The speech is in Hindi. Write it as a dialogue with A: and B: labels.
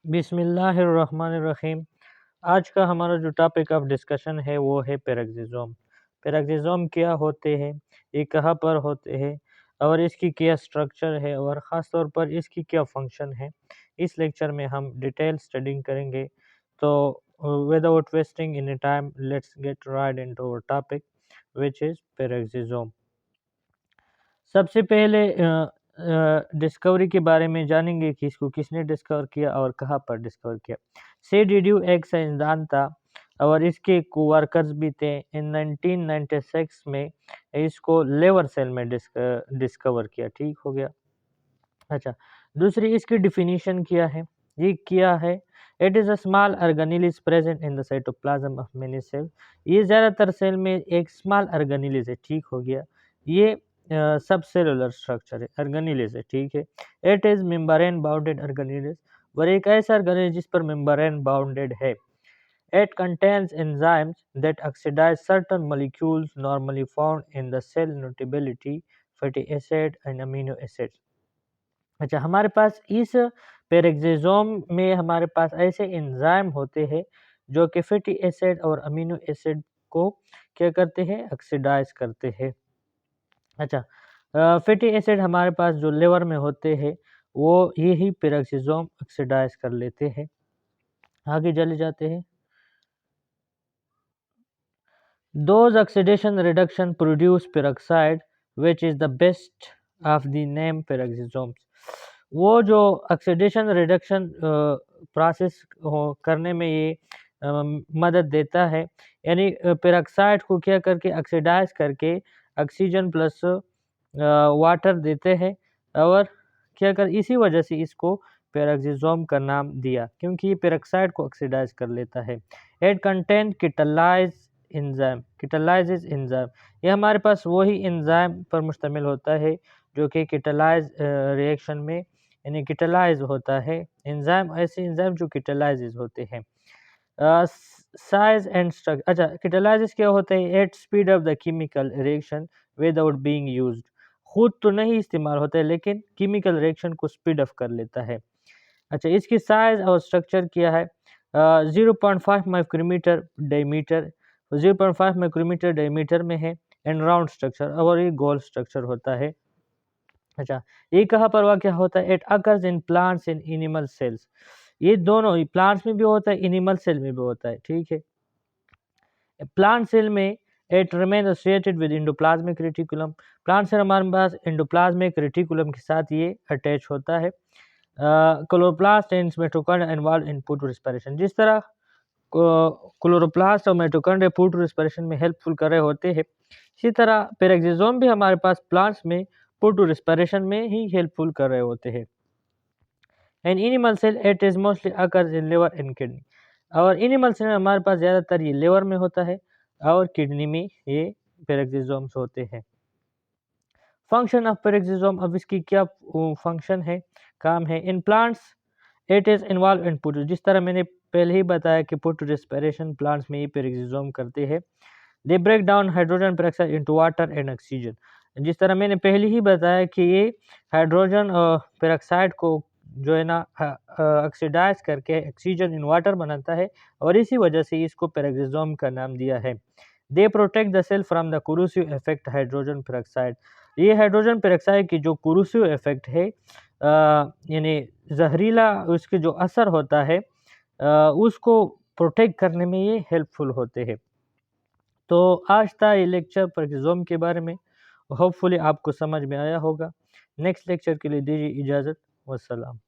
A: बिस्मिल्लाहिर्रहमानिर्रहीम। आज का हमारा जो टॉपिक ऑफ डिस्कशन है वो है पैराक्सिज़ोम। पैराक्सिज़ोम क्या होते हैं, ये कहाँ पर होते हैं और इसकी क्या स्ट्रक्चर है और ख़ास तौर पर इसकी क्या फंक्शन है, इस लेक्चर में हम डिटेल स्टडिंग करेंगे। तो without wasting any time let's get right into our topic which is peroxisome. सबसे पहले डिस्कवरी के बारे में जानेंगे कि इसको किसने डिस्कवर किया और कहाँ पर डिस्कवर किया। सेडिडियो एक साइंसदान था और इसके कोवर्कर्स भी थे। इन 1996 में इसको लेवर सेल में डिस्कवर किया। ठीक हो गया। अच्छा, दूसरी इसकी डिफिनीशन क्या है, ये क्या है। It is a small organelle is present in the cytoplasm of many cell. ये ज़्यादातर सेल में एक स्मॉल ऑर्गेनेल है। ठीक हो गया। ये सब सेलुलर स्ट्रक्चर है, ऑर्गेनेल है। ठीक है। It is membrane bounded organelle और एक ऐसा ऑर्गेनेल जिस पर मेम्ब्रेन बाउंडेड है। It contains enzymes that oxidize certain molecules normally found in the cell, notably fatty acid and amino acids. अच्छा, हमारे पास इस पैराक्सिज़ोम में हमारे पास ऐसे एंजाइम होते हैं जो कि फैटी एसिड और अमीनो एसिड को क्या करते हैं, ऑक्सीडाइज करते हैं। अच्छा, फैटी एसिड हमारे पास जो लिवर में होते हैं वो यही पैराक्सिज़ोम ऑक्सीडाइज कर लेते हैं। आगे चले जाते हैं। Those oxidation reduction produce peroxide which is the best of the name peroxisomes. वो जो ऑक्सीडेशन रिडक्शन प्रोसेस करने में ये मदद देता है, यानी पेरोक्साइड को क्या करके ऑक्सीडाइज करके ऑक्सीजन प्लस वाटर देते हैं और क्या कर इसी वजह से इसको पेरोक्सिसोम का नाम दिया, क्योंकि ये पेरोक्साइड को ऑक्सीडाइज कर लेता है। It contain catalases enzyme. ये हमारे पास वही एंजाइम पर मुश्तमिल होता है जो कि किटालाइज रिएक्शन में यानी किटालाइज होता है। एंजाइम ऐसे एंजाइम जो किटालाइजेज होते हैं। Size and structure. अच्छा, किटालाइजेज क्या होता है, at speed of the chemical reaction without being used. खुद तो नहीं इस्तेमाल होता है लेकिन केमिकल रिएक्शन को स्पीड अप कर लेता है। अच्छा, इसकी साइज और स्ट्रक्चर क्या है, 0.5 माइक्रोमीटर डायमीटर, 0.5 माइक्रोमीटर डायमीटर में है एंड राउंड स्ट्रक्चर, और ये गोल स्ट्रक्चर होता है। अच्छा, ये कहाँ पर वाक़या होता है, it occurs in plants in animal cells. ये दोनों प्लांट्स में भी होता है, एनिमल सेल में भी होता है। ठीक है। प्लांट सेल में it remain associated with endoplasmic reticulum. Plant cell हमारे पास एंडोप्लाज्मिक रेटिकुलम के साथ ये अटैच होता है। Chloroplast and mitochondria involve in food respiration. जिस तरह क्लोरोप्लास्ट और मिटोकॉन्ड्रिया फूड रेस्पिरेशन में हेल्पफुल कर रहे होते हैं, इसी तरह पैराक्सिसोम भी हमारे पास प्लांट्स में फूड रेस्पिरेशन में ही हेल्पफुल कर रहे होते हैं। And animal cell it is mostly occurs in liver and kidney. और एनिमल सेल में हमारे पास ज़्यादातर ये लिवर में होता है और किडनी में ये पैराक्सिसोम्स होते हैं। फंक्शन ऑफ पैराक्सिसोम, अब इसकी क्या फंक्शन है, काम है। In plants it is involve in food. जिस तरह मैंने पहले ही बताया कि फूड रेस्पिरेशन प्लांट्स में ये पैराक्सिसोम करते हैं। They break down hydrogen peroxide into water and oxygen. जिस तरह मैंने पहले ही बताया कि ये हाइड्रोजन पेरोक्साइड को जो है ना ऑक्सीडाइज करके ऑक्सीजन इन वाटर बनाता है और इसी वजह से इसको पैराक्सिसोम का नाम दिया है। They protect the cell from the corrosive effect hydrogen peroxide. ये हाइड्रोजन पेरोक्साइड की जो कोरोसिव इफेक्ट है, यानी जहरीला उसके जो असर होता है, उसको प्रोटेक्ट करने में ये हेल्पफुल होते हैं। तो आज था ये लेक्चर पैराक्सिसोम के बारे में। होपफुली आपको समझ में आया होगा। नेक्स्ट लेक्चर के लिए दीजिए इजाज़त। वस्सलाम।